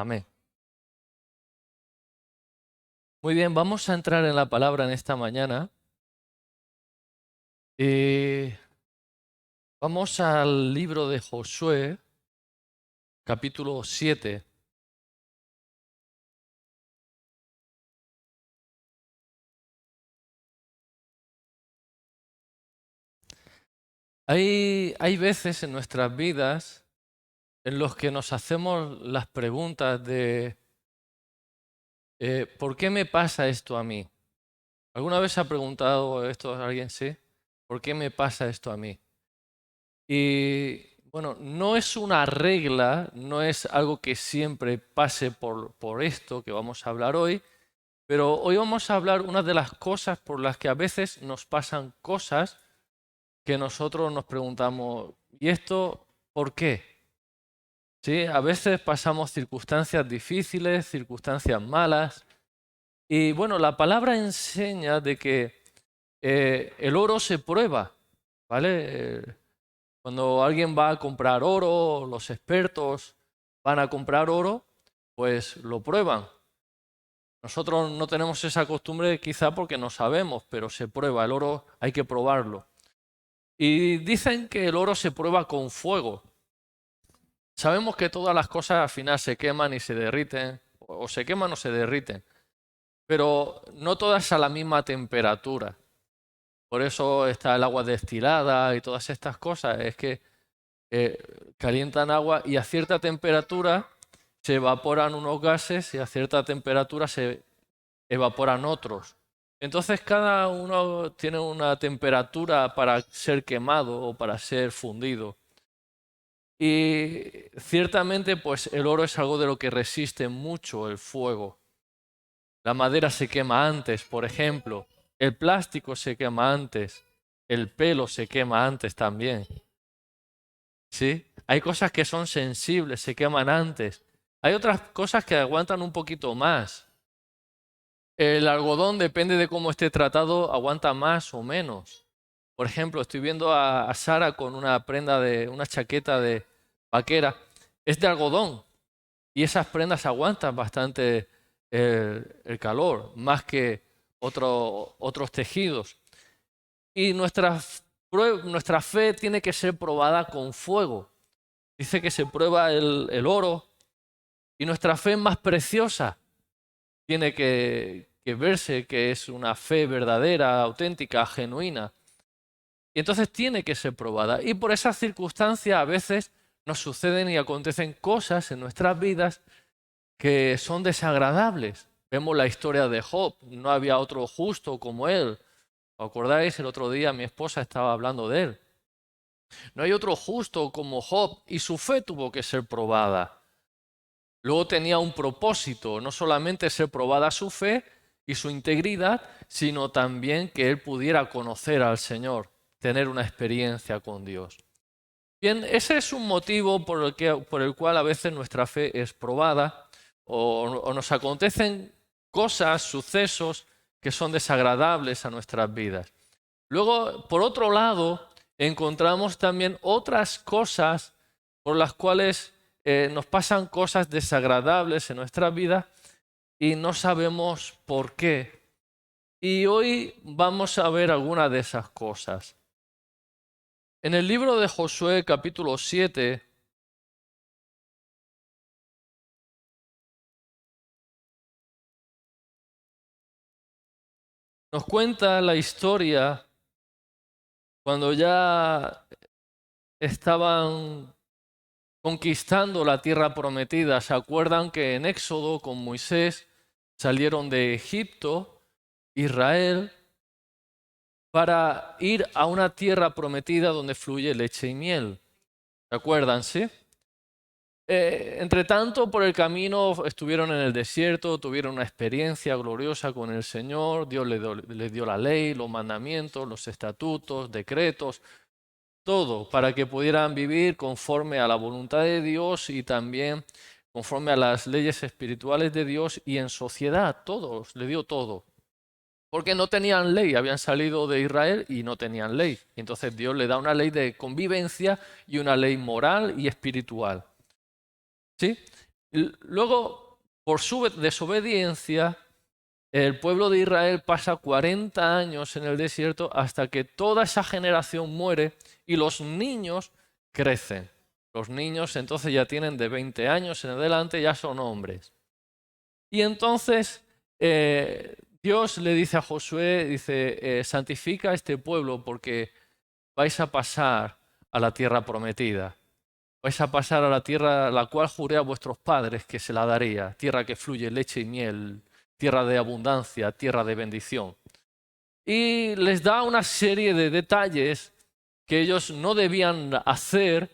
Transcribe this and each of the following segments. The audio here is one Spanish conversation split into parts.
Amén. Muy bien, vamos a entrar en la palabra en esta mañana. Eh, Vamos al libro de Josué, capítulo 7. Hay veces en nuestras vidas en los que nos hacemos las preguntas de ¿por qué me pasa esto a mí? ¿Alguna vez ha preguntado esto a alguien? Sí. ¿Por qué me pasa esto a mí? Y bueno, no es una regla, no es algo que siempre pase por esto que vamos a hablar hoy, pero hoy vamos a hablar una de las cosas por las que a veces nos pasan cosas que nosotros nos preguntamos, ¿y esto por qué? Sí, a veces pasamos circunstancias difíciles, circunstancias malas, y bueno, la palabra enseña de que el oro se prueba, ¿vale? Cuando alguien va a comprar oro, los expertos van a comprar oro, pues lo prueban. Nosotros no tenemos esa costumbre quizá porque no sabemos, pero se prueba. El oro hay que probarlo. Y dicen que el oro se prueba con fuego. Sabemos que todas las cosas al final se queman y se derriten, o se queman o se derriten, pero no todas a la misma temperatura. Por eso está el agua destilada y todas estas cosas. Es que eh, calientan agua y a cierta temperatura se evaporan unos gases y a cierta temperatura se evaporan otros. Entonces cada uno tiene una temperatura para ser quemado o para ser fundido. Y ciertamente pues el oro es algo de lo que resiste mucho el fuego. La madera se quema antes, por ejemplo. El plástico se quema antes. El pelo se quema antes también. ¿Sí? Hay cosas que son sensibles, se queman antes. Hay otras cosas que aguantan un poquito más. El algodón, depende de cómo esté tratado, aguanta más o menos. Por ejemplo, estoy viendo a Sara con una chaqueta de vaquera. Es de algodón y esas prendas aguantan bastante el calor, más que otros tejidos. Y nuestra fe tiene que ser probada con fuego. Dice que se prueba el oro y nuestra fe más preciosa tiene que verse que es una fe verdadera, auténtica, genuina. Y entonces tiene que ser probada. Y por esas circunstancias a veces nos suceden y acontecen cosas en nuestras vidas que son desagradables. Vemos la historia de Job. No había otro justo como él. ¿Os acordáis? El otro día mi esposa estaba hablando de él. No hay otro justo como Job y su fe tuvo que ser probada. Luego tenía un propósito, no solamente ser probada su fe y su integridad, sino también que él pudiera conocer al Señor, tener una experiencia con Dios. Bien, ese es un motivo por el cual a veces nuestra fe es probada o nos acontecen cosas, sucesos que son desagradables a nuestras vidas. Luego, por otro lado, encontramos también otras cosas por las cuales nos pasan cosas desagradables en nuestra vida y no sabemos por qué. Y hoy vamos a ver algunas de esas cosas. En el libro de Josué capítulo 7 nos cuenta la historia cuando ya estaban conquistando la tierra prometida. ¿Se acuerdan que en Éxodo con Moisés salieron de Egipto, Israel, para ir a una tierra prometida donde fluye leche y miel? ¿Se acuerdan, sí? Entre tanto, por el camino estuvieron en el desierto, tuvieron una experiencia gloriosa con el Señor, Dios les dio la ley, los mandamientos, los estatutos, decretos, todo para que pudieran vivir conforme a la voluntad de Dios y también conforme a las leyes espirituales de Dios y en sociedad, todos, le dio todo. Porque no tenían ley, habían salido de Israel y no tenían ley. Entonces Dios le da una ley de convivencia y una ley moral y espiritual. ¿Sí? Y luego, por su desobediencia, el pueblo de Israel pasa 40 años en el desierto hasta que toda esa generación muere y los niños crecen. Los niños entonces ya tienen de 20 años en adelante, ya son hombres. Y entonces Dios le dice a Josué, dice, santifica a este pueblo porque vais a pasar a la tierra prometida. Vais a pasar a la tierra la cual juré a vuestros padres que se la daría, tierra que fluye leche y miel, tierra de abundancia, tierra de bendición. Y les da una serie de detalles que ellos no debían hacer,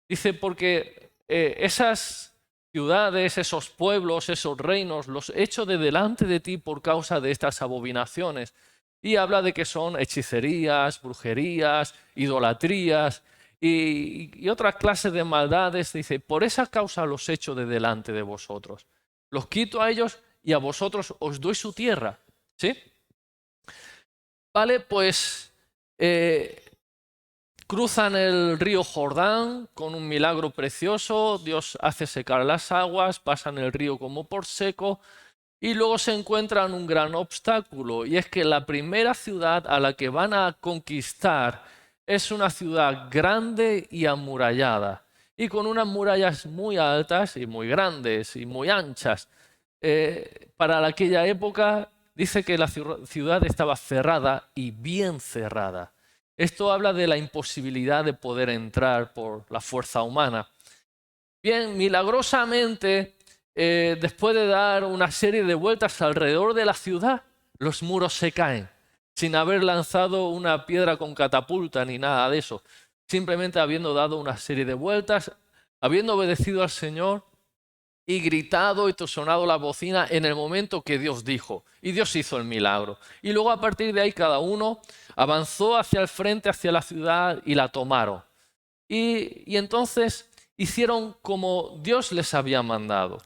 dice, porque esas ciudades, esos pueblos, esos reinos, los echo de delante de ti por causa de estas abominaciones. Y habla de que son hechicerías, brujerías, idolatrías y otras clases de maldades. Dice, por esa causa los echo de delante de vosotros. Los quito a ellos y a vosotros os doy su tierra. ¿Sí? Vale, pues cruzan el río Jordán con un milagro precioso. Dios hace secar las aguas, pasan el río como por seco. Y luego se encuentran un gran obstáculo, y es que la primera ciudad a la que van a conquistar es una ciudad grande y amurallada, y con unas murallas muy altas y muy grandes y muy anchas. Para aquella época dice que la ciudad estaba cerrada y bien cerrada. Esto habla de la imposibilidad de poder entrar por la fuerza humana. Bien, milagrosamente, después de dar una serie de vueltas alrededor de la ciudad, los muros se caen, sin haber lanzado una piedra con catapulta ni nada de eso. Simplemente habiendo dado una serie de vueltas, habiendo obedecido al Señor y gritado y sonado la bocina en el momento que Dios dijo. Y Dios hizo el milagro. Y luego a partir de ahí cada uno avanzó hacia el frente, hacia la ciudad y la tomaron. Y entonces hicieron como Dios les había mandado.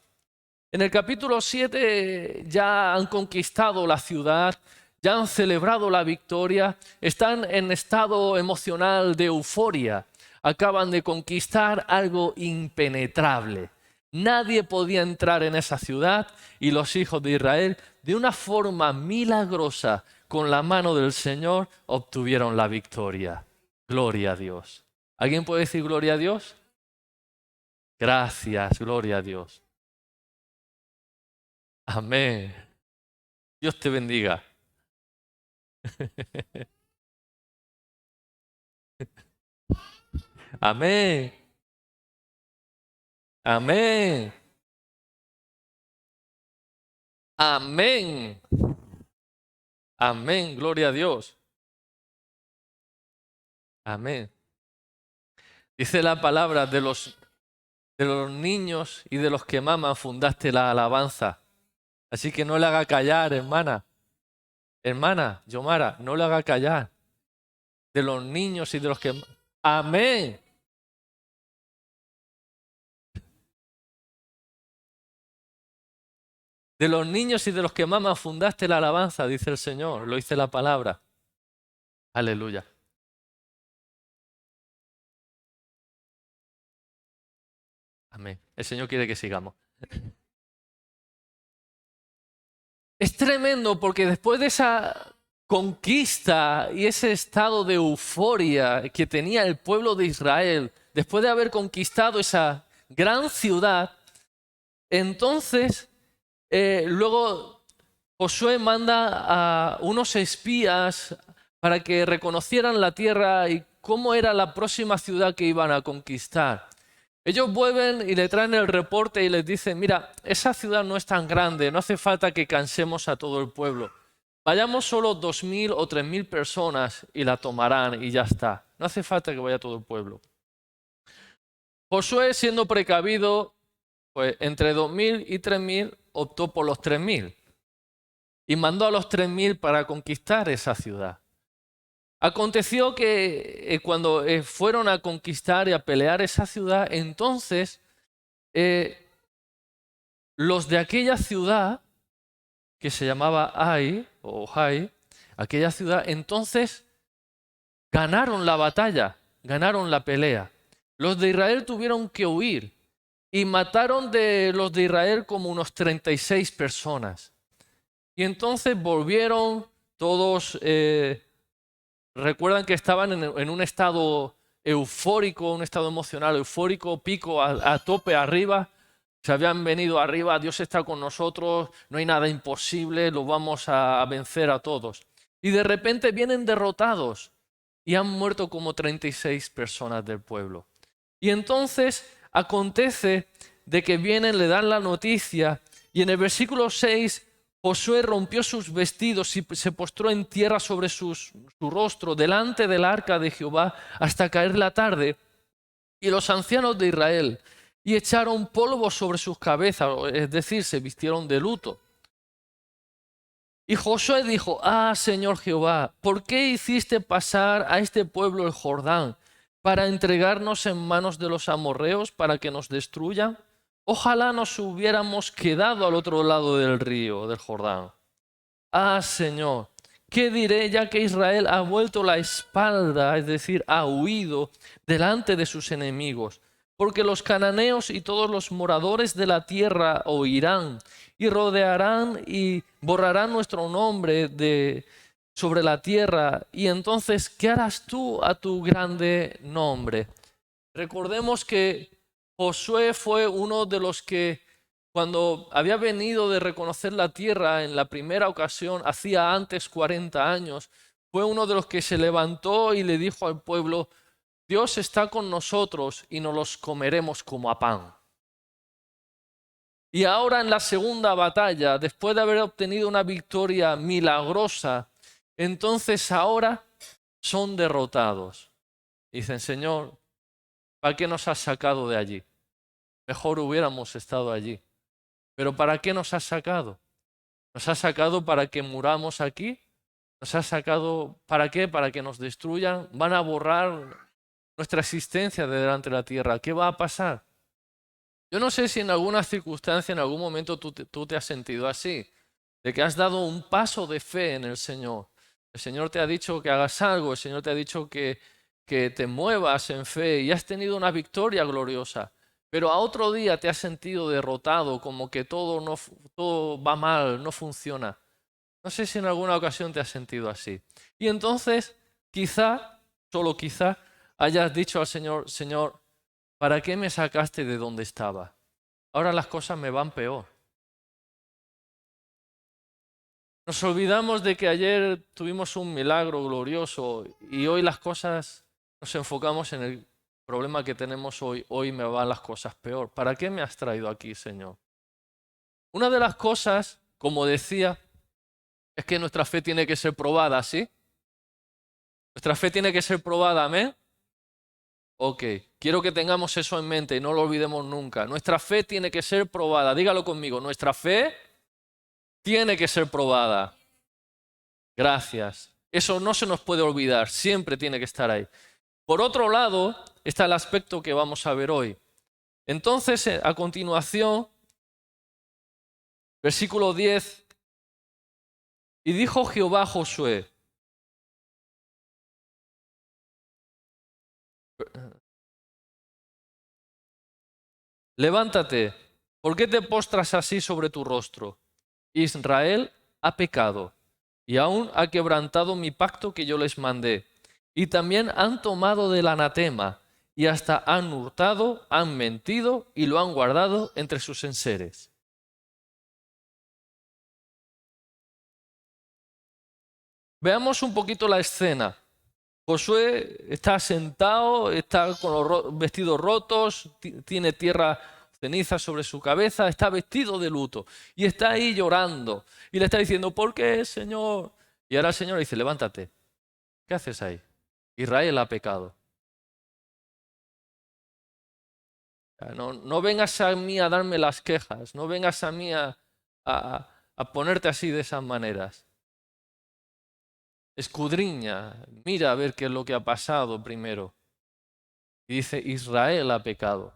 En el capítulo 7 ya han conquistado la ciudad, ya han celebrado la victoria, están en estado emocional de euforia, acaban de conquistar algo impenetrable. Nadie podía entrar en esa ciudad y los hijos de Israel, de una forma milagrosa, con la mano del Señor, obtuvieron la victoria. Gloria a Dios. ¿Alguien puede decir gloria a Dios? Gracias, gloria a Dios. Amén. Dios te bendiga. Amén. Amén. Amén. Amén. Gloria a Dios. Amén. Dice la palabra, de los niños y de los que maman fundaste la alabanza. Así que no le haga callar, hermana. Hermana, Yomara, no le haga callar. De los niños y de los que... Amén. De los niños y de los que maman fundaste la alabanza, dice el Señor. Lo dice la palabra. Aleluya. Amén. El Señor quiere que sigamos. Es tremendo porque después de esa conquista y ese estado de euforia que tenía el pueblo de Israel, después de haber conquistado esa gran ciudad, entonces luego Josué manda a unos espías para que reconocieran la tierra y cómo era la próxima ciudad que iban a conquistar. Ellos vuelven y le traen el reporte y les dicen, mira, esa ciudad no es tan grande, no hace falta que cansemos a todo el pueblo. Vayamos solo 2.000 o 3.000 personas y la tomarán y ya está. No hace falta que vaya todo el pueblo. Josué, siendo precavido, pues entre 2.000 y 3.000 optó por los 3.000 y mandó a los 3.000 para conquistar esa ciudad. Aconteció que cuando fueron a conquistar y a pelear esa ciudad, entonces los de aquella ciudad, que se llamaba Ai, o Hai, aquella ciudad, entonces ganaron la batalla, ganaron la pelea. Los de Israel tuvieron que huir. y mataron de los de Israel como unos 36 personas. Y entonces volvieron todos, recuerdan que estaban en un estado eufórico, un estado emocional eufórico, pico a tope arriba. Se habían venido arriba, Dios está con nosotros, no hay nada imposible, lo vamos a vencer a todos. Y de repente vienen derrotados y han muerto como 36 personas del pueblo. Y entonces acontece de que vienen, le dan la noticia y en el versículo 6 Josué rompió sus vestidos y se postró en tierra sobre su rostro delante del arca de Jehová hasta caer la tarde. Y los ancianos de Israel y echaron polvo sobre sus cabezas, es decir, se vistieron de luto. Y Josué dijo: ah, Señor Jehová, ¿por qué hiciste pasar a este pueblo el Jordán para entregarnos en manos de los amorreos para que nos destruyan? Ojalá nos hubiéramos quedado al otro lado del río, del Jordán. Ah, Señor, ¿qué diré ya que Israel ha vuelto la espalda, es decir, ha huido delante de sus enemigos? Porque los cananeos y todos los moradores de la tierra oirán y rodearán y borrarán nuestro nombre sobre la tierra. Y entonces, ¿qué harás tú a tu grande nombre? Recordemos que Josué fue uno de los que, cuando había venido de reconocer la tierra en la primera ocasión, hacía antes 40 años, fue uno de los que se levantó y le dijo al pueblo: Dios está con nosotros y nos los comeremos como a pan. Y ahora en la segunda batalla, después de haber obtenido una victoria milagrosa, entonces ahora son derrotados. Dicen: Señor, ¿para qué nos has sacado de allí? Mejor hubiéramos estado allí. ¿Pero para qué nos has sacado? ¿Nos has sacado para que muramos aquí? ¿Nos has sacado para qué? ¿Para que nos destruyan? ¿Van a borrar nuestra existencia de delante de la tierra? ¿Qué va a pasar? Yo no sé si en alguna circunstancia, en algún momento tú te has sentido así, de que has dado un paso de fe en el Señor. El Señor te ha dicho que hagas algo, el Señor te ha dicho que te muevas en fe y has tenido una victoria gloriosa. Pero a otro día te has sentido derrotado, como que todo va mal, no funciona. No sé si en alguna ocasión te has sentido así. Y entonces, quizá, solo quizá, hayas dicho al Señor: Señor, ¿para qué me sacaste de donde estaba? Ahora las cosas me van peor. Nos olvidamos de que ayer tuvimos un milagro glorioso y hoy las cosas, nos enfocamos en el problema que tenemos hoy. Hoy me van las cosas peor. ¿Para qué me has traído aquí, Señor? Una de las cosas, como decía, es que nuestra fe tiene que ser probada, ¿sí? Nuestra fe tiene que ser probada, ¿amén? Ok, quiero que tengamos eso en mente y no lo olvidemos nunca. Nuestra fe tiene que ser probada. Dígalo conmigo, nuestra fe tiene que ser probada. Gracias. Eso no se nos puede olvidar, siempre tiene que estar ahí. Por otro lado, está el aspecto que vamos a ver hoy. Entonces, a continuación, versículo 10, y dijo Jehová a Josué: levántate, ¿por qué te postras así sobre tu rostro? Israel ha pecado y aún ha quebrantado mi pacto que yo les mandé. Y también han tomado del anatema y hasta han hurtado, han mentido y lo han guardado entre sus enseres. Veamos un poquito la escena. Josué está sentado, está con los vestidos rotos, tiene tierra, ceniza sobre su cabeza, está vestido de luto y está ahí llorando y le está diciendo: ¿por qué, Señor? Y ahora el Señor le dice: levántate. ¿Qué haces ahí? Israel ha pecado. No vengas a mí a darme las quejas, no vengas a mí a ponerte así de esas maneras. Escudriña, mira a ver qué es lo que ha pasado primero. Y dice: Israel ha pecado.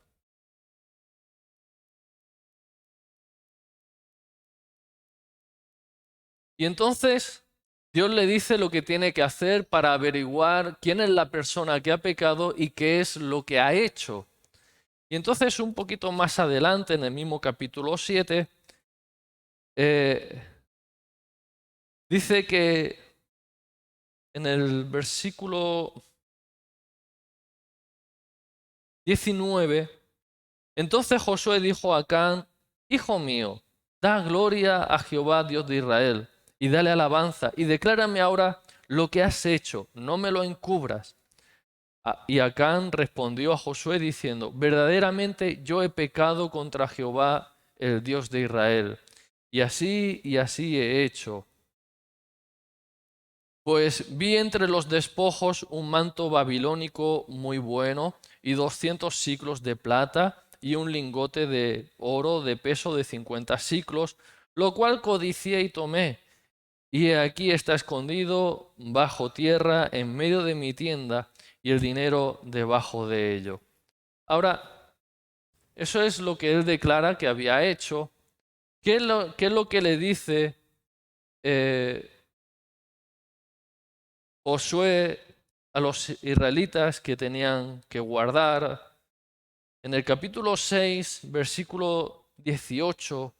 Y entonces Dios le dice lo que tiene que hacer para averiguar quién es la persona que ha pecado y qué es lo que ha hecho. Y entonces un poquito más adelante, en el mismo capítulo 7, eh, dice que en el versículo 19, entonces Josué dijo a Acán: Hijo mío, da gloria a Jehová Dios de Israel, y dale alabanza, y declárame ahora lo que has hecho, no me lo encubras. Y Acán respondió a Josué diciendo: verdaderamente yo he pecado contra Jehová, el Dios de Israel, y así he hecho. Pues vi entre los despojos un manto babilónico muy bueno y 200 siclos de plata y un lingote de oro de peso de 50 siclos, lo cual codicié y tomé. Y he aquí está escondido bajo tierra en medio de mi tienda y el dinero debajo de ello. Ahora, eso es lo que él declara que había hecho. ¿Qué es lo que le dice eh, Josué a los israelitas que tenían que guardar? En el capítulo 6, versículo 18,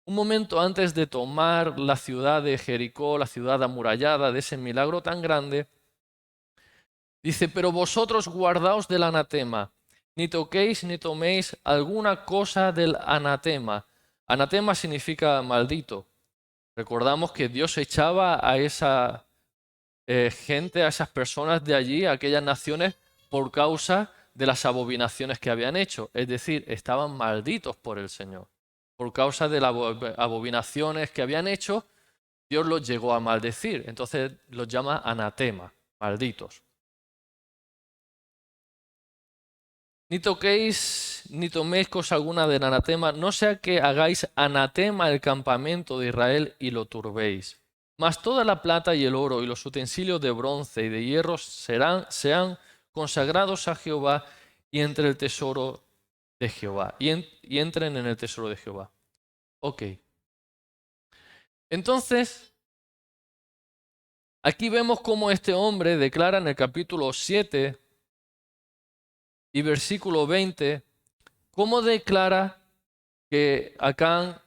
un momento antes de tomar la ciudad de Jericó, la ciudad amurallada, de ese milagro tan grande, dice: pero vosotros guardaos del anatema, ni toquéis ni toméis alguna cosa del anatema. Anatema significa maldito. Recordamos que Dios echaba a esa gente, a esas personas de allí, a aquellas naciones, por causa de las abominaciones que habían hecho. Es decir, estaban malditos por el Señor. Por causa de las abominaciones que habían hecho, Dios los llegó a maldecir. Entonces los llama anatema, malditos. Ni toquéis ni toméis cosa alguna del anatema, no sea que hagáis anatema el campamento de Israel y lo turbéis. Mas toda la plata y el oro y los utensilios de bronce y de hierro sean consagrados a Jehová y entre el tesoro de Jehová. Y entren en el tesoro de Jehová. Ok. Entonces, aquí vemos cómo este hombre declara en el capítulo 7 y versículo 20, cómo declara que Acán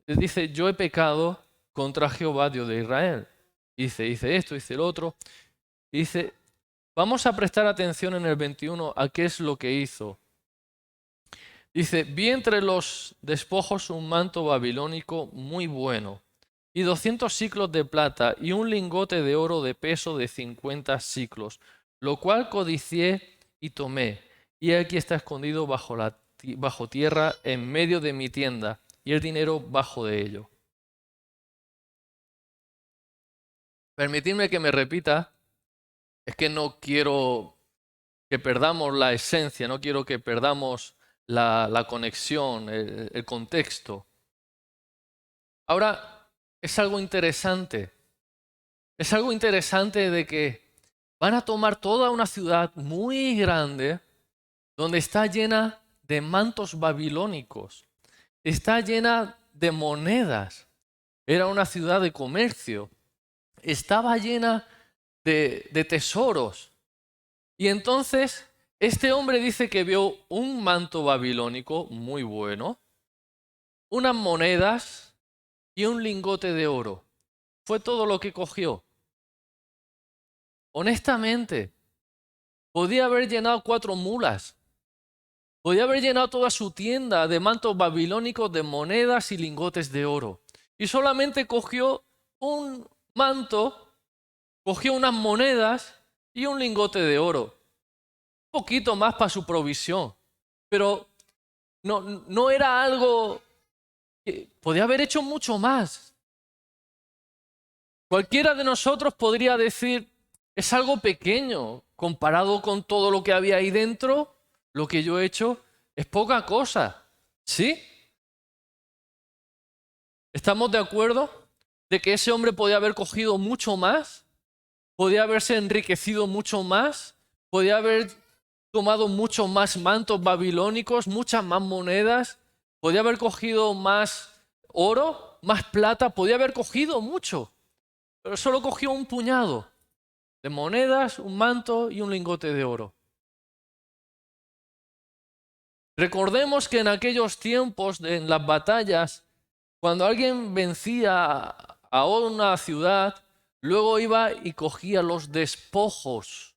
dice: yo he pecado contra Jehová, Dios de Israel. Dice esto, dice el otro. Dice, vamos a prestar atención en el 21 a qué es lo que hizo. Dice: vi entre los despojos un manto babilónico muy bueno, y 200 siclos de plata, y un lingote de oro de peso de 50 siclos, lo cual codicié y tomé. Y aquí está escondido bajo tierra en medio de mi tienda, y el dinero bajo de ello. Permitidme que me repita, es que no quiero que perdamos la esencia, no quiero que perdamos la conexión, el contexto. Ahora, es algo interesante. Es algo interesante de que van a tomar toda una ciudad muy grande donde está llena de mantos babilónicos, está llena de monedas. Era una ciudad de comercio, estaba llena de tesoros. Y entonces este hombre dice que vio un manto babilónico muy bueno, unas monedas y un lingote de oro. Fue todo lo que cogió. Honestamente, podía haber llenado 4 mulas. Podía haber llenado toda su tienda de mantos babilónicos, de monedas y lingotes de oro. Y solamente cogió un manto, cogió unas monedas y un lingote de oro. Un poquito más para su provisión. Pero no era algo que podía haber hecho mucho más. Cualquiera de nosotros podría decir: es algo pequeño comparado con todo lo que había ahí dentro. Lo que yo he hecho es poca cosa. ¿Sí? ¿Estamos de acuerdo de que ese hombre podía haber cogido mucho más? ¿Podía haberse enriquecido mucho más? ¿Podía haber tomado muchos más mantos babilónicos, muchas más monedas? ¿Podía haber cogido más oro, más plata? Podía haber cogido mucho, pero solo cogió un puñado de monedas, un manto y un lingote de oro. Recordemos que en aquellos tiempos, en las batallas, cuando alguien vencía a una ciudad, luego iba y cogía los despojos,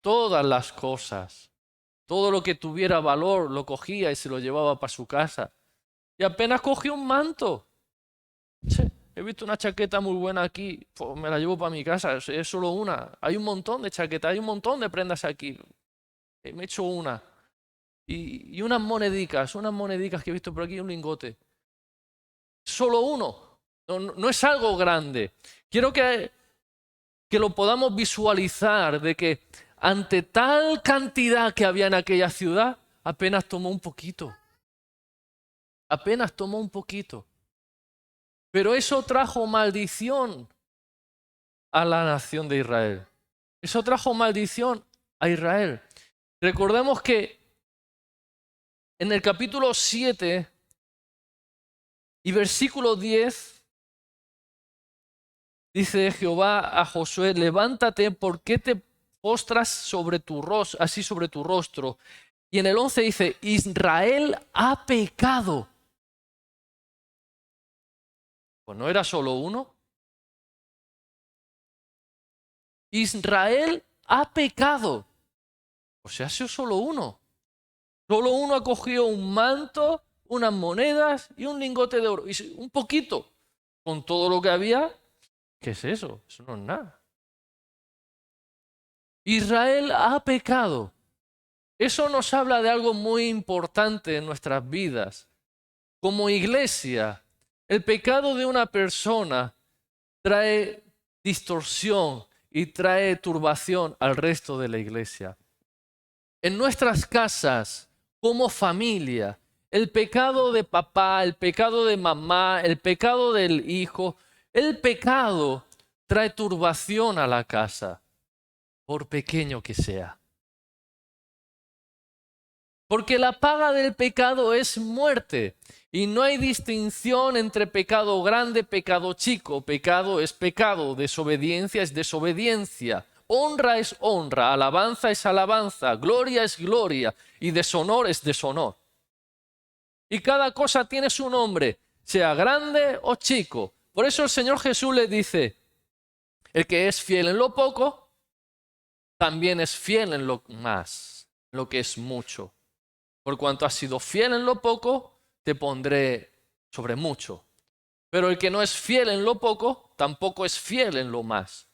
todas las cosas, todo lo que tuviera valor lo cogía y se lo llevaba para su casa. Y apenas cogió un manto. Sí, he visto una chaqueta muy buena aquí, pues me la llevo para mi casa, es solo una. Hay un montón de chaquetas, hay un montón de prendas aquí. Me he hecho una. Y unas monedicas que he visto por aquí, un lingote. Solo uno. No es algo grande. Quiero que lo podamos visualizar de que ante tal cantidad que había en aquella ciudad, apenas tomó un poquito. Apenas tomó un poquito. Pero eso trajo maldición a la nación de Israel. Eso trajo maldición a Israel. Recordemos que en el capítulo 7 y versículo 10 dice Jehová a Josué: levántate, ¿por qué te postras sobre tu rostro, así sobre tu rostro? Y en el 11 dice: Israel ha pecado. Pues no era solo uno. Israel ha pecado. O sea, ha sido solo uno. Solo uno ha cogido un manto, unas monedas y un lingote de oro. Y un poquito. Con todo lo que había, ¿qué es eso? Eso no es nada. Israel ha pecado. Eso nos habla de algo muy importante en nuestras vidas. Como iglesia, el pecado de una persona trae distorsión y trae turbación al resto de la iglesia. En nuestras casas, como familia, el pecado de papá, el pecado de mamá, el pecado del hijo, el pecado trae turbación a la casa, por pequeño que sea. Porque la paga del pecado es muerte. Y no hay distinción entre pecado grande, pecado chico. Pecado es pecado, desobediencia es desobediencia. Honra es honra, alabanza es alabanza, gloria es gloria y deshonor es deshonor. Y cada cosa tiene su nombre, sea grande o chico. Por eso el Señor Jesús le dice: el que es fiel en lo poco, también es fiel en lo más, lo que es mucho. Por cuanto has sido fiel en lo poco, te pondré sobre mucho. Pero el que no es fiel en lo poco, tampoco es fiel en lo más.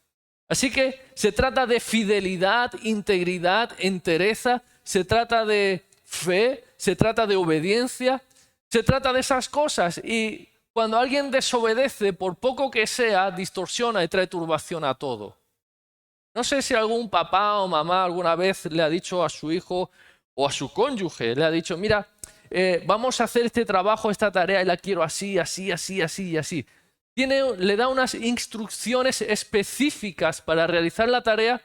Así que se trata de fidelidad, integridad, entereza, se trata de fe, se trata de obediencia, se trata de esas cosas. Y cuando alguien desobedece, por poco que sea, distorsiona y trae turbación a todo. No sé si algún papá o mamá alguna vez le ha dicho a su hijo o a su cónyuge, le ha dicho: mira, vamos a hacer este trabajo, esta tarea, y la quiero así, así, así, así y así. Le da unas instrucciones específicas para realizar la tarea,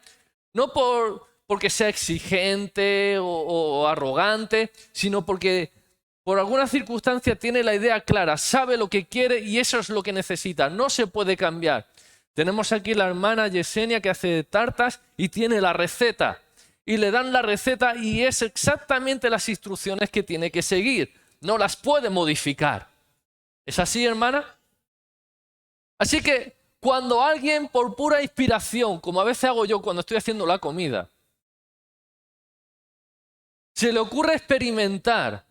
no porque sea exigente o arrogante, sino porque por alguna circunstancia tiene la idea clara, sabe lo que quiere y eso es lo que necesita, no se puede cambiar. Tenemos aquí la hermana Yesenia que hace tartas y tiene la receta. Y le dan la receta y es exactamente las instrucciones que tiene que seguir. No las puede modificar. ¿Es así, hermana? Así que cuando alguien por pura inspiración, como a veces hago yo cuando estoy haciendo la comida, se le ocurre experimentar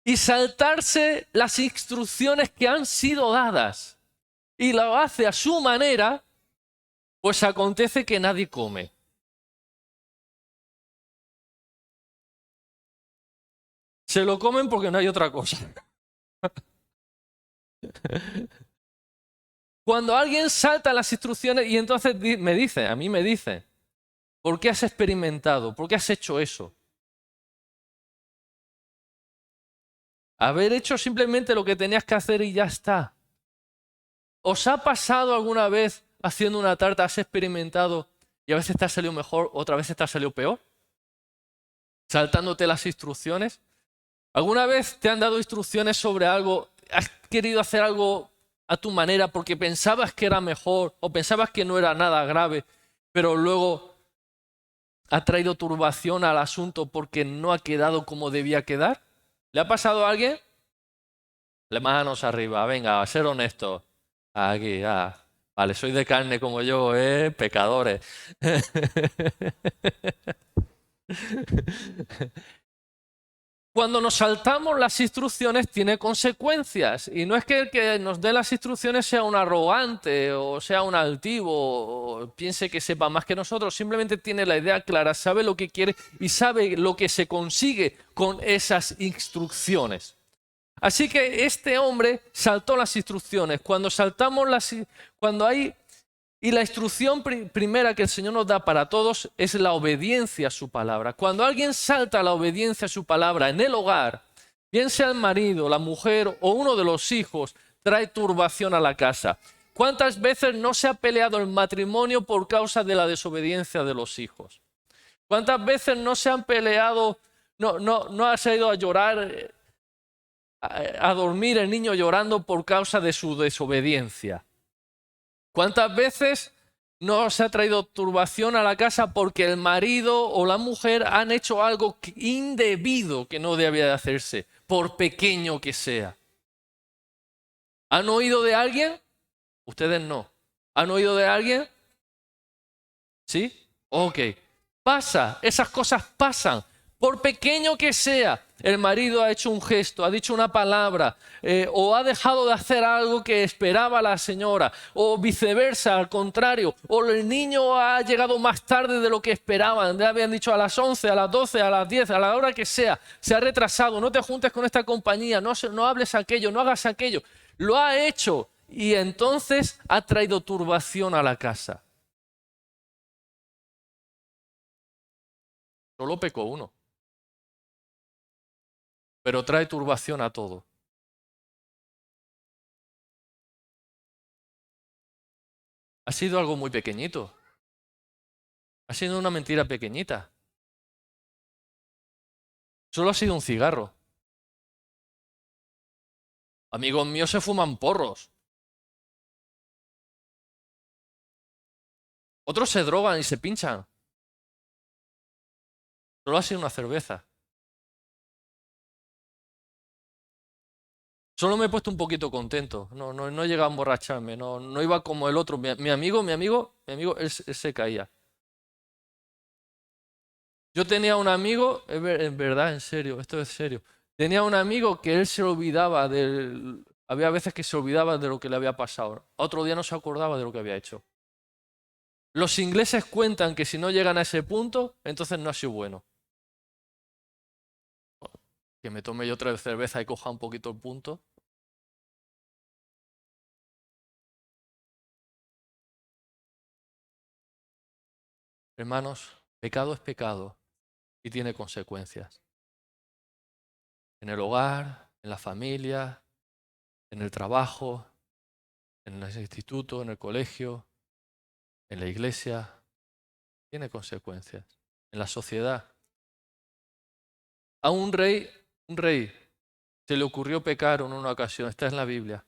y saltarse las instrucciones que han sido dadas y lo hace a su manera, pues acontece que nadie come. Se lo comen porque no hay otra cosa. Cuando alguien salta las instrucciones y entonces a mí me dice, ¿por qué has experimentado? ¿Por qué has hecho eso? Haber hecho simplemente lo que tenías que hacer y ya está. ¿Os ha pasado alguna vez haciendo una tarta, has experimentado y a veces te ha salido mejor, otra vez te ha salido peor? Saltándote las instrucciones. ¿Alguna vez te han dado instrucciones sobre algo, has querido hacer algo a tu manera porque pensabas que era mejor o pensabas que no era nada grave, pero luego ha traído turbación al asunto porque no ha quedado como debía quedar? ¿Le ha pasado a alguien? Las manos arriba, venga, a ser honesto. Aquí, vale, soy de carne como yo, pecadores. Cuando nos saltamos las instrucciones tiene consecuencias. Y no es que el que nos dé las instrucciones sea un arrogante o sea un altivo o piense que sepa más que nosotros. Simplemente tiene la idea clara, sabe lo que quiere y sabe lo que se consigue con esas instrucciones. Así que este hombre saltó las instrucciones. Y la instrucción primera que el Señor nos da para todos es la obediencia a su palabra. Cuando alguien salta la obediencia a su palabra en el hogar, bien sea el marido, la mujer o uno de los hijos, trae turbación a la casa. ¿Cuántas veces no se ha peleado el matrimonio por causa de la desobediencia de los hijos? ¿Cuántas veces no se han peleado, no ha ido a llorar, a dormir el niño llorando por causa de su desobediencia? ¿Cuántas veces no se ha traído turbación a la casa porque el marido o la mujer han hecho algo indebido que no debía de hacerse, por pequeño que sea? ¿Han oído de alguien? Ustedes no. ¿Han oído de alguien? ¿Sí? Ok. Pasa, esas cosas pasan. Por pequeño que sea, el marido ha hecho un gesto, ha dicho una palabra, o ha dejado de hacer algo que esperaba la señora, o viceversa, al contrario, o el niño ha llegado más tarde de lo que esperaban, le habían dicho a las 11, a las 12, a las 10, a la hora que sea, se ha retrasado, no te juntes con esta compañía, no hables aquello, no hagas aquello. Lo ha hecho y entonces ha traído turbación a la casa. Solo pecó uno, pero trae turbación a todo. Ha sido algo muy pequeñito. Ha sido una mentira pequeñita. Solo ha sido un cigarro. Amigos míos se fuman porros. Otros se drogan y se pinchan. Solo ha sido una cerveza. Solo me he puesto un poquito contento. No he llegado a emborracharme. No iba como el otro. Mi amigo, él se caía. Yo tenía un amigo, en verdad, en serio, esto es serio. Tenía un amigo que él se olvidaba había veces que se olvidaba de lo que le había pasado. Otro día no se acordaba de lo que había hecho. Los ingleses cuentan que si no llegan a ese punto, entonces no ha sido bueno. Que me tome yo otra cerveza y coja un poquito el punto. Hermanos, pecado es pecado y tiene consecuencias. En el hogar, en la familia, en el trabajo, en el instituto, en el colegio, en la iglesia, tiene consecuencias. En la sociedad. A un rey, se le ocurrió pecar en una ocasión. Está en la Biblia.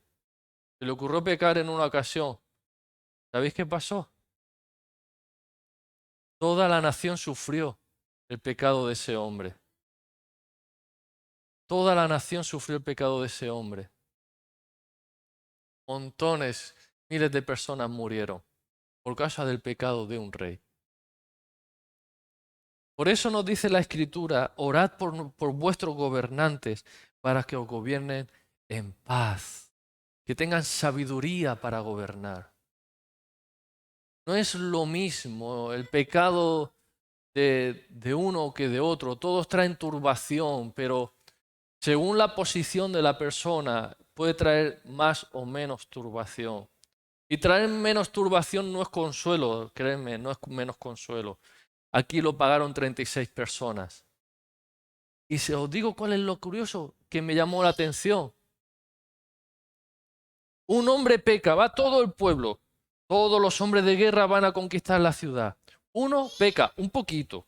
Se le ocurrió pecar en una ocasión. ¿Sabéis qué pasó? Toda la nación sufrió el pecado de ese hombre. Toda la nación sufrió el pecado de ese hombre. Montones, miles de personas murieron por causa del pecado de un rey. Por eso nos dice la Escritura, orad por vuestros gobernantes para que os gobiernen en paz, que tengan sabiduría para gobernar. No es lo mismo el pecado de uno que de otro. Todos traen turbación, pero según la posición de la persona puede traer más o menos turbación. Y traer menos turbación no es consuelo, créeme, no es menos consuelo. Aquí lo pagaron 36 personas. Y se os digo cuál es lo curioso que me llamó la atención. Un hombre peca, va todo el pueblo. Todos los hombres de guerra van a conquistar la ciudad. Uno peca, un poquito,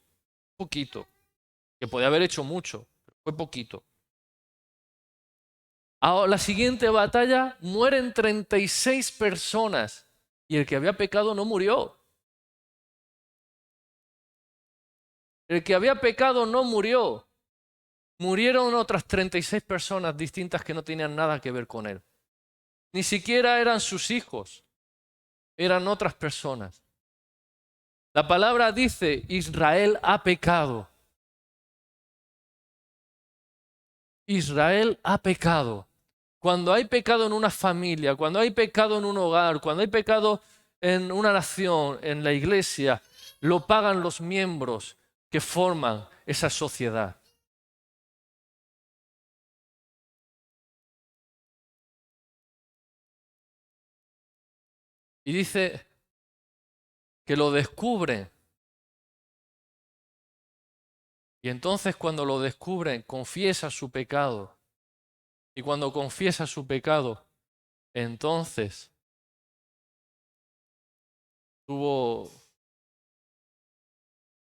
que podía haber hecho mucho, pero fue poquito. A la siguiente batalla mueren 36 personas y el que había pecado no murió. El que había pecado no murió. Murieron otras 36 personas distintas que no tenían nada que ver con él. Ni siquiera eran sus hijos, eran otras personas. La palabra dice, Israel ha pecado. Israel ha pecado. Cuando hay pecado en una familia, cuando hay pecado en un hogar, cuando hay pecado en una nación, en la iglesia, lo pagan los miembros que forman esa sociedad. Y dice que lo descubren. Y entonces cuando lo descubren, confiesa su pecado. Y cuando confiesa su pecado, entonces tuvo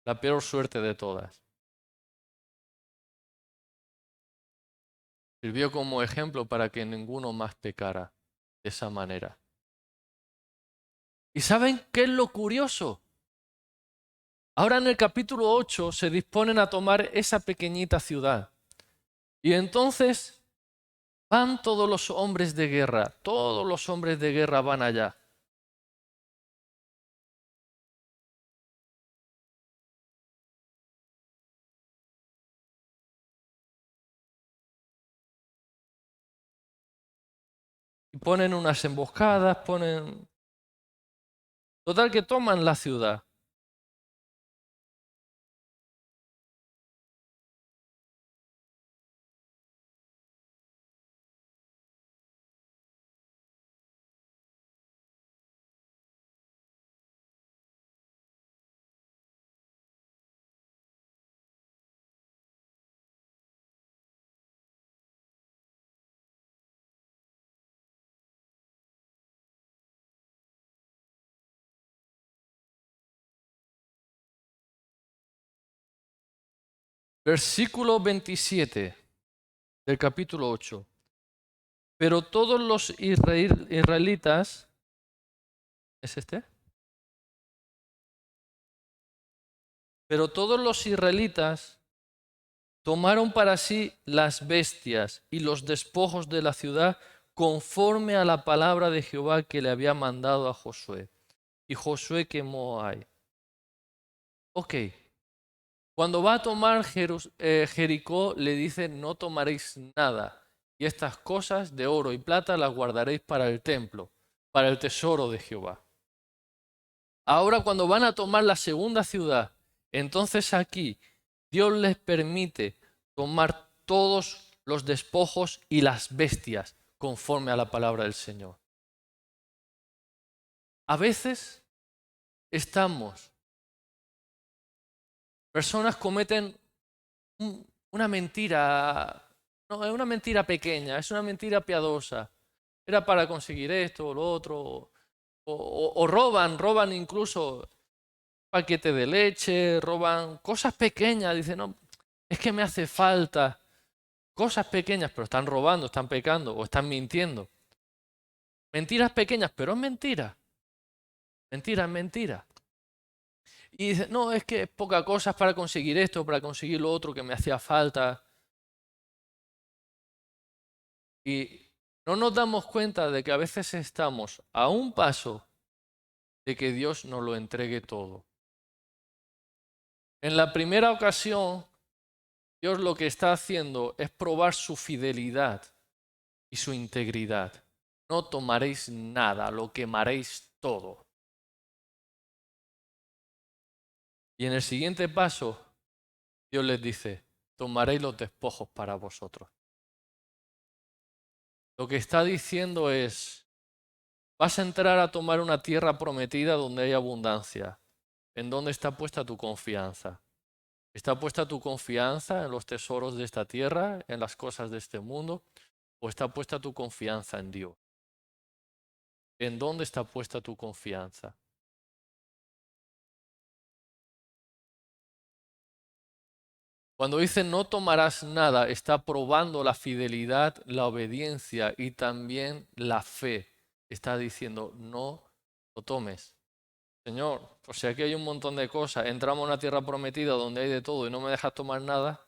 la peor suerte de todas. Sirvió como ejemplo para que ninguno más pecara de esa manera. ¿Y saben qué es lo curioso? Ahora en el capítulo 8 se disponen a tomar esa pequeñita ciudad. Y entonces van todos los hombres de guerra van allá. Y ponen unas emboscadas, ponen... Total que toman la ciudad. Versículo 27 del capítulo 8. Pero todos los israelitas... ¿Es este? Pero todos los israelitas tomaron para sí las bestias y los despojos de la ciudad conforme a la palabra de Jehová que le había mandado a Josué. Y Josué quemó a Ai. Ok, cuando va a tomar Jericó le dice no tomaréis nada y estas cosas de oro y plata las guardaréis para el templo, para el tesoro de Jehová. Ahora cuando van a tomar la segunda ciudad, entonces aquí Dios les permite tomar todos los despojos y las bestias conforme a la palabra del Señor. A veces personas cometen una mentira, no, es una mentira pequeña, es una mentira piadosa. Era para conseguir esto o lo otro, o roban incluso paquete de leche, roban cosas pequeñas, dicen, no, es que me hace falta. Cosas pequeñas, pero están robando, están pecando o están mintiendo. Mentiras pequeñas, pero es mentira. Mentira, es mentira. Y dice, no, es que es poca cosa para conseguir esto, para conseguir lo otro que me hacía falta. Y no nos damos cuenta de que a veces estamos a un paso de que Dios nos lo entregue todo. En la primera ocasión, Dios lo que está haciendo es probar su fidelidad y su integridad. No tomaréis nada, lo quemaréis todo. Y en el siguiente paso, Dios les dice, tomaréis los despojos para vosotros. Lo que está diciendo es, vas a entrar a tomar una tierra prometida donde hay abundancia. ¿En dónde está puesta tu confianza? ¿Está puesta tu confianza en los tesoros de esta tierra, en las cosas de este mundo? ¿O está puesta tu confianza en Dios? ¿En dónde está puesta tu confianza? Cuando dice no tomarás nada, está probando la fidelidad, la obediencia y también la fe. Está diciendo no lo tomes. Señor, pues si aquí hay un montón de cosas, entramos a una tierra prometida donde hay de todo y no me dejas tomar nada,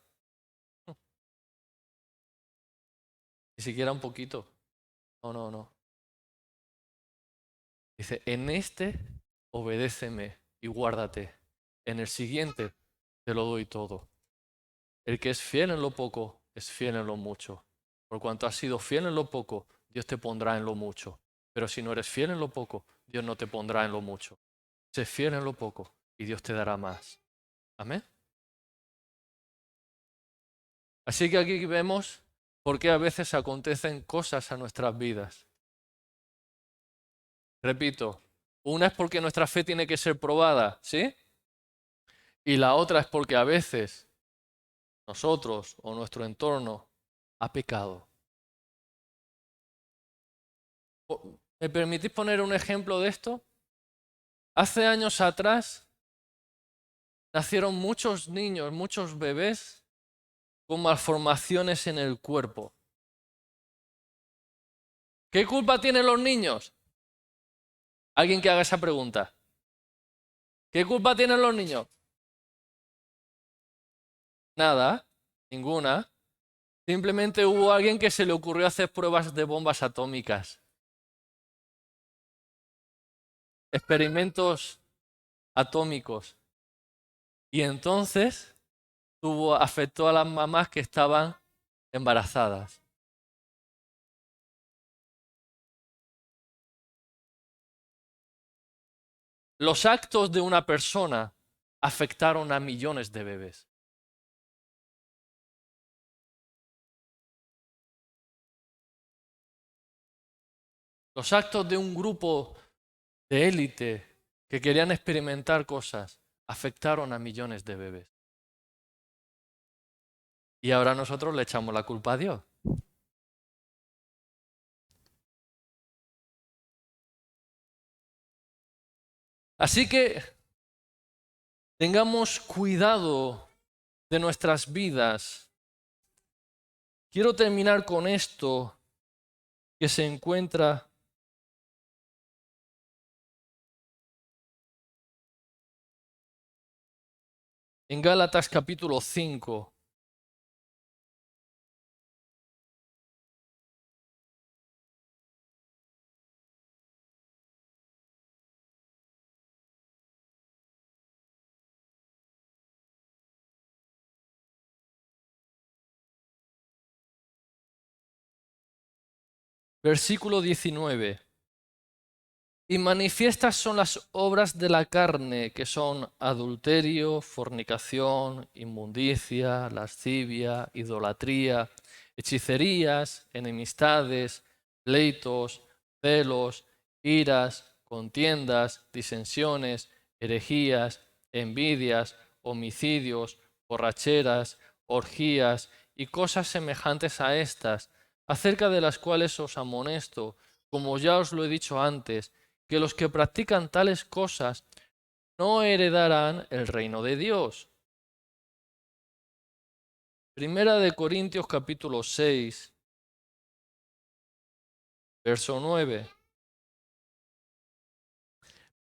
ni siquiera un poquito. No, no, no. Dice, en este obedéceme y guárdate. En el siguiente te lo doy todo. El que es fiel en lo poco, es fiel en lo mucho. Por cuanto has sido fiel en lo poco, Dios te pondrá en lo mucho. Pero si no eres fiel en lo poco, Dios no te pondrá en lo mucho. Sé fiel en lo poco y Dios te dará más. Amén. Así que aquí vemos por qué a veces acontecen cosas a nuestras vidas. Repito, una es porque nuestra fe tiene que ser probada, ¿sí? Y la otra es porque a veces nosotros o nuestro entorno ha pecado. ¿Me permitís poner un ejemplo de esto? Hace años atrás nacieron muchos niños, muchos bebés con malformaciones en el cuerpo. ¿Qué culpa tienen los niños? Alguien que haga esa pregunta. ¿Qué culpa tienen los niños? Nada, ninguna. Simplemente hubo alguien que se le ocurrió hacer pruebas de bombas atómicas. Experimentos atómicos. Y entonces afectó a las mamás que estaban embarazadas. Los actos de una persona afectaron a millones de bebés. Los actos de un grupo de élite que querían experimentar cosas afectaron a millones de bebés. Y ahora nosotros le echamos la culpa a Dios. Así que tengamos cuidado de nuestras vidas. Quiero terminar con esto que se encuentra en Gálatas capítulo 5. Versículo 19. Y manifiestas son las obras de la carne, que son adulterio, fornicación, inmundicia, lascivia, idolatría, hechicerías, enemistades, pleitos, celos, iras, contiendas, disensiones, herejías, envidias, homicidios, borracheras, orgías y cosas semejantes a estas, acerca de las cuales os amonesto, como ya os lo he dicho antes, que los que practican tales cosas no heredarán el reino de Dios. Primera de Corintios capítulo 6, verso 9.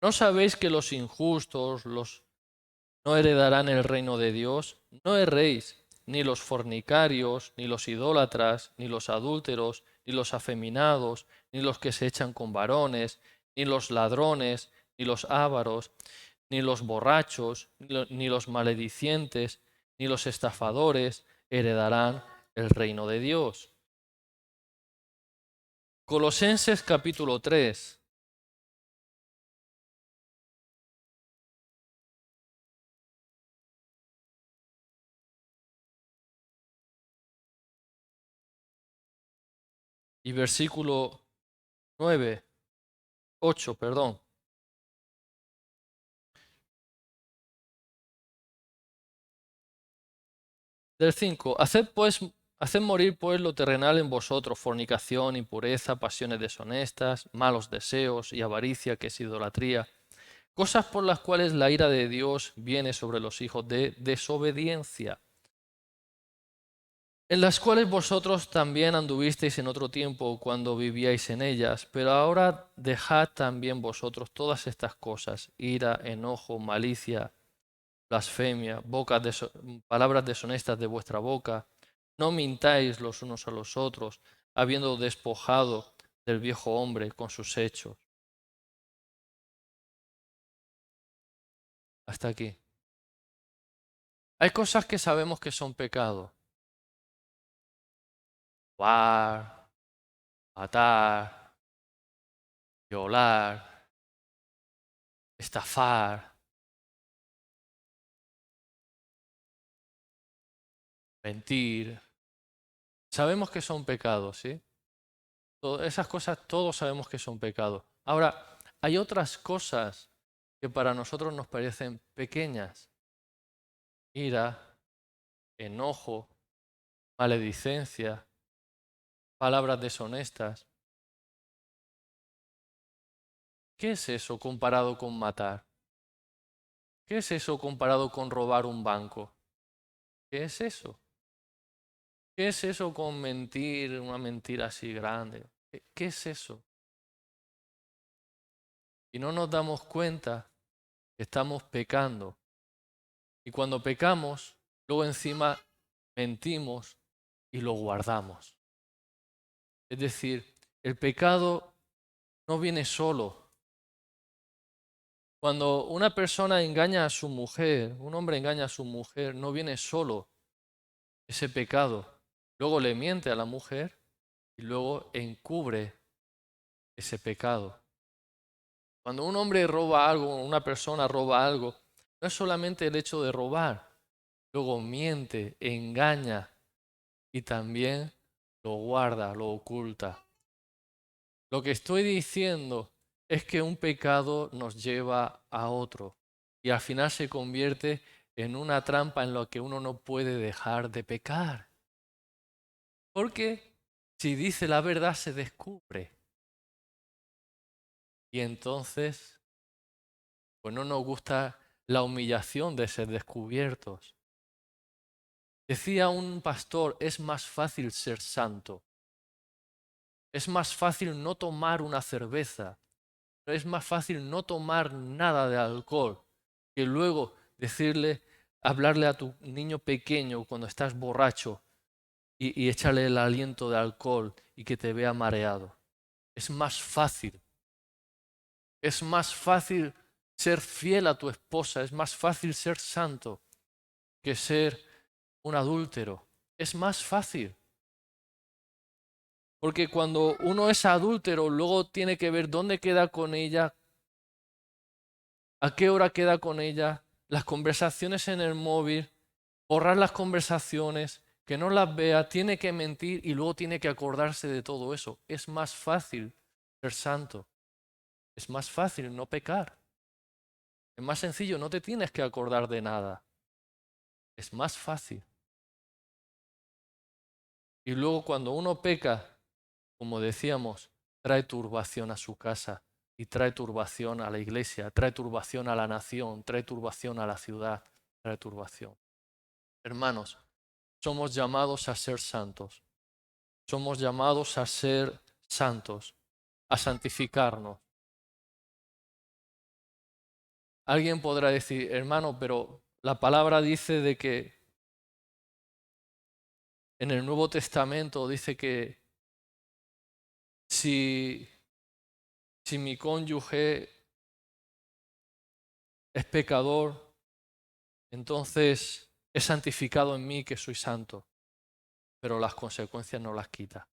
¿No sabéis que los injustos no heredarán el reino de Dios? No erréis, ni los fornicarios, ni los idólatras, ni los adúlteros, ni los afeminados, ni los que se echan con varones, ni los ladrones, ni los ávaros, ni los borrachos, ni los maledicientes, ni los estafadores heredarán el reino de Dios. Colosenses capítulo 3. Y versículo 9, 8, perdón. Del 5. Haced morir pues lo terrenal en vosotros, fornicación, impureza, pasiones deshonestas, malos deseos y avaricia, que es idolatría, cosas por las cuales la ira de Dios viene sobre los hijos de desobediencia. en las cuales vosotros también anduvisteis en otro tiempo cuando vivíais en ellas, pero ahora dejad también vosotros todas estas cosas: ira, enojo, malicia, blasfemia, palabras deshonestas de vuestra boca. No mintáis los unos a los otros, habiendo despojado del viejo hombre con sus hechos. Hasta aquí. Hay cosas que sabemos que son pecado. Robar, matar, violar, estafar, mentir. Sabemos que son pecados, ¿sí? Esas cosas todos sabemos que son pecados. Ahora, hay otras cosas que para nosotros nos parecen pequeñas. Ira, enojo, maledicencia, palabras deshonestas. ¿Qué es eso comparado con matar? ¿Qué es eso comparado con robar un banco? ¿Qué es eso? ¿Qué es eso con mentir, una mentira así grande? ¿Qué es eso? Y no nos damos cuenta que estamos pecando. Y cuando pecamos, luego encima mentimos y lo guardamos. Es decir, el pecado no viene solo. Cuando una persona engaña a su mujer, un hombre engaña a su mujer, no viene solo ese pecado. Luego le miente a la mujer y luego encubre ese pecado. Cuando un hombre roba algo, una persona roba algo, no es solamente el hecho de robar, luego miente, engaña y también lo guarda, lo oculta. Lo que estoy diciendo es que un pecado nos lleva a otro y al final se convierte en una trampa en la que uno no puede dejar de pecar. Porque si dice la verdad se descubre y entonces pues no nos gusta la humillación de ser descubiertos. Decía un pastor, es más fácil ser santo. Es más fácil no tomar una cerveza. Es más fácil no tomar nada de alcohol que luego decirle, hablarle a tu niño pequeño cuando estás borracho y echarle el aliento de alcohol y que te vea mareado. Es más fácil. Es más fácil ser fiel a tu esposa. Es más fácil ser santo que ser un adúltero. Es más fácil. Porque cuando uno es adúltero, luego tiene que ver dónde queda con ella, a qué hora queda con ella, las conversaciones en el móvil, borrar las conversaciones, que no las vea, tiene que mentir y luego tiene que acordarse de todo eso. Es más fácil ser santo. Es más fácil no pecar. Es más sencillo, no te tienes que acordar de nada. Es más fácil. Y luego cuando uno peca, como decíamos, trae turbación a su casa y trae turbación a la iglesia, trae turbación a la nación, trae turbación a la ciudad, trae turbación. Hermanos, somos llamados a ser santos. Somos llamados a ser santos, a santificarnos. Alguien podrá decir, hermano, pero la palabra dice de que en el Nuevo Testamento dice que si, si mi cónyuge es pecador, entonces es santificado en mí que soy santo, pero las consecuencias no las quita.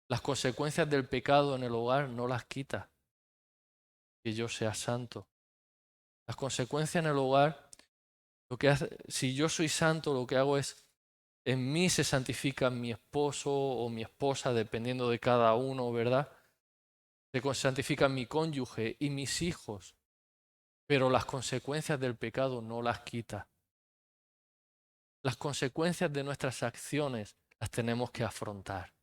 Las consecuencias del pecado en el hogar no las quita que yo sea santo. Las consecuencias en el hogar, lo que hace, si yo soy santo, lo que hago es, en mí se santifica mi esposo o mi esposa, dependiendo de cada uno, ¿verdad? Se santifica mi cónyuge y mis hijos, pero las consecuencias del pecado no las quita. Las consecuencias de nuestras acciones las tenemos que afrontar.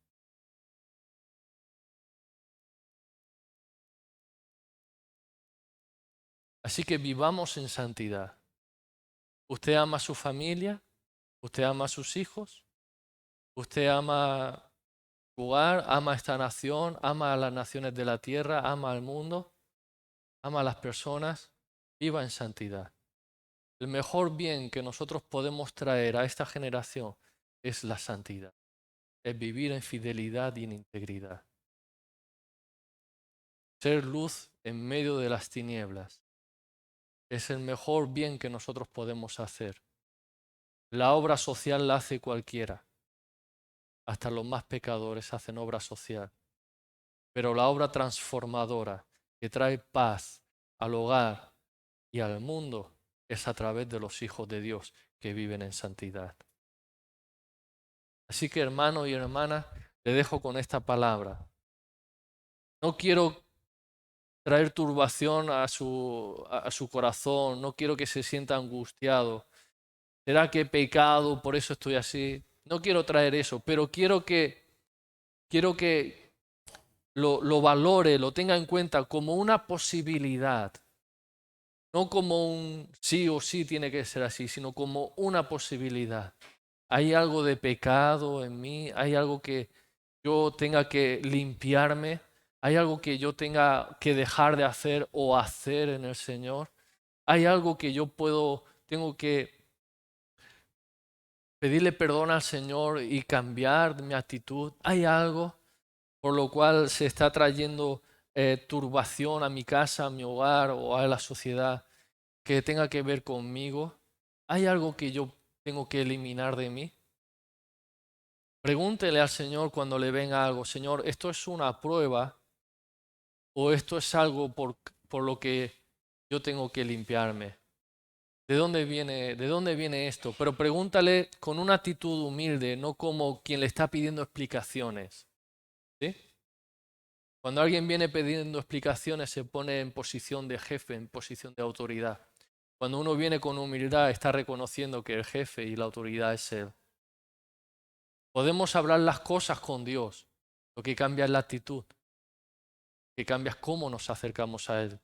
Así que vivamos en santidad. ¿Usted ama a su familia? ¿Usted ama a sus hijos? ¿Usted ama su hogar? ¿Ama esta nación? ¿Ama a las naciones de la tierra? ¿Ama al mundo? ¿Ama a las personas? Viva en santidad. El mejor bien que nosotros podemos traer a esta generación es la santidad. Es vivir en fidelidad y en integridad. Ser luz en medio de las tinieblas es el mejor bien que nosotros podemos hacer. La obra social la hace cualquiera. Hasta los más pecadores hacen obra social. Pero la obra transformadora que trae paz al hogar y al mundo es a través de los hijos de Dios que viven en santidad. Así que hermano y hermana, le dejo con esta palabra. No quiero traer turbación a su corazón, no quiero que se sienta angustiado. ¿Será que he pecado, por eso estoy así? No quiero traer eso, pero quiero que lo valore, lo tenga en cuenta como una posibilidad. No como un sí o sí tiene que ser así, sino como una posibilidad. Hay algo de pecado en mí, hay algo que yo tenga que limpiarme, hay algo que yo tenga que dejar de hacer o hacer en el Señor. Hay algo que tengo que pedirle perdón al Señor y cambiar mi actitud. Hay algo por lo cual se está trayendo turbación a mi casa, a mi hogar o a la sociedad que tenga que ver conmigo. ¿Hay algo que yo tengo que eliminar de mí? Pregúntele al Señor cuando le venga algo, Señor, ¿esto es una prueba o esto es algo por lo que yo tengo que limpiarme? ¿De dónde viene esto? Pero pregúntale con una actitud humilde, no como quien le está pidiendo explicaciones. ¿Sí? Cuando alguien viene pidiendo explicaciones se pone en posición de jefe, en posición de autoridad. Cuando uno viene con humildad está reconociendo que el jefe y la autoridad es Él. Podemos hablar las cosas con Dios, lo que cambia es la actitud, que cambia es cómo nos acercamos a Él.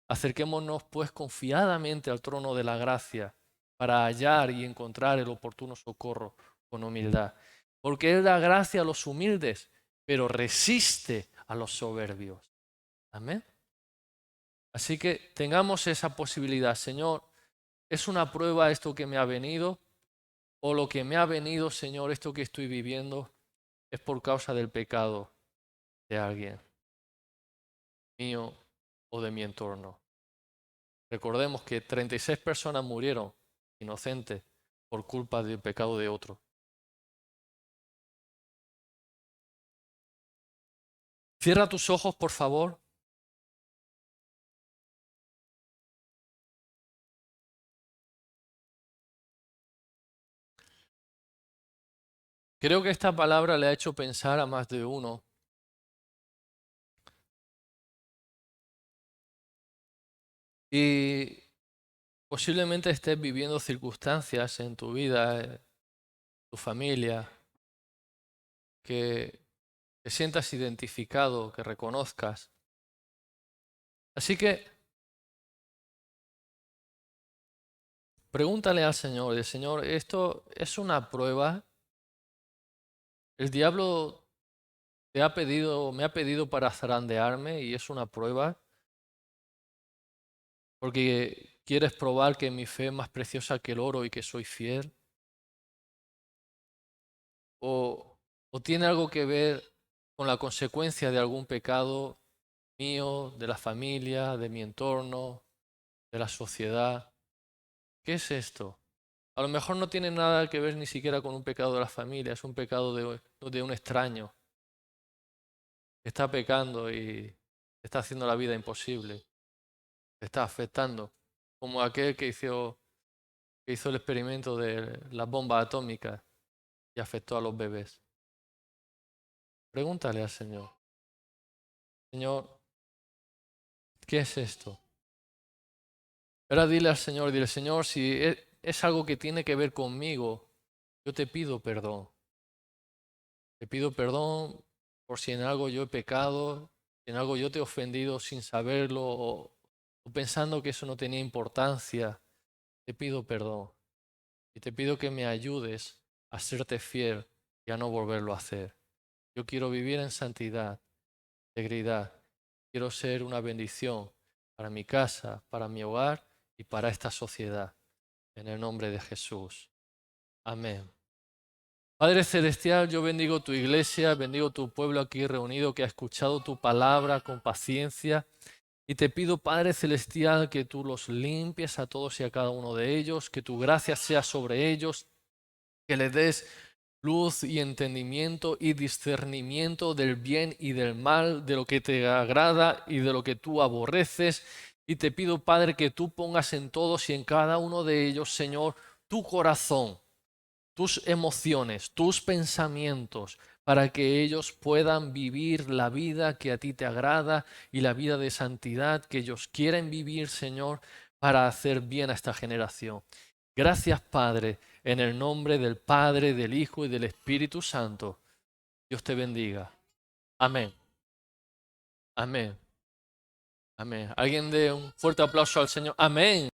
Acerquémonos pues confiadamente al trono de la gracia para hallar y encontrar el oportuno socorro con humildad. Porque Él da gracia a los humildes, pero resiste a los soberbios. Amén. Así que tengamos esa posibilidad. Señor, ¿es una prueba esto que me ha venido? ¿O lo que me ha venido, Señor, esto que estoy viviendo, es por causa del pecado de alguien mío o de mi entorno? Recordemos que 36 personas murieron inocentes por culpa del pecado de otro. Cierra tus ojos, por favor. Creo que esta palabra le ha hecho pensar a más de uno. Y posiblemente estés viviendo circunstancias en tu vida, tu familia, que te sientas identificado, que reconozcas. Así que pregúntale al Señor, Señor, ¿esto es una prueba? El diablo me ha pedido para zarandearme y es una prueba porque quieres probar que mi fe es más preciosa que el oro y que soy fiel. O, o tiene algo que ver con la consecuencia de algún pecado mío, de la familia, de mi entorno, de la sociedad. ¿Qué es esto? A lo mejor no tiene nada que ver ni siquiera con un pecado de la familia, es un pecado de un extraño que está pecando y está haciendo la vida imposible, te está afectando, como aquel que hizo el experimento de las bombas atómicas y afectó a los bebés. Pregúntale al Señor, Señor, ¿qué es esto? Ahora dile al Señor, dile, Señor, si es algo que tiene que ver conmigo, yo te pido perdón. Te pido perdón por si en algo yo he pecado, si en algo yo te he ofendido sin saberlo o pensando que eso no tenía importancia. Te pido perdón. Y te pido que me ayudes a serte fiel y a no volverlo a hacer. Yo quiero vivir en santidad, integridad. Quiero ser una bendición para mi casa, para mi hogar y para esta sociedad. En el nombre de Jesús. Amén. Padre Celestial, yo bendigo tu iglesia, bendigo tu pueblo aquí reunido que ha escuchado tu palabra con paciencia. Y te pido, Padre Celestial, que tú los limpies a todos y a cada uno de ellos, que tu gracia sea sobre ellos, que les des luz y entendimiento y discernimiento del bien y del mal, de lo que te agrada y de lo que tú aborreces. Y te pido, Padre, que tú pongas en todos y en cada uno de ellos, Señor, tu corazón, tus emociones, tus pensamientos, para que ellos puedan vivir la vida que a ti te agrada y la vida de santidad que ellos quieren vivir, Señor, para hacer bien a esta generación. Gracias, Padre, en el nombre del Padre, del Hijo y del Espíritu Santo. Dios te bendiga. Amén. Amén. Amén. Alguien dé un fuerte aplauso al Señor. Amén.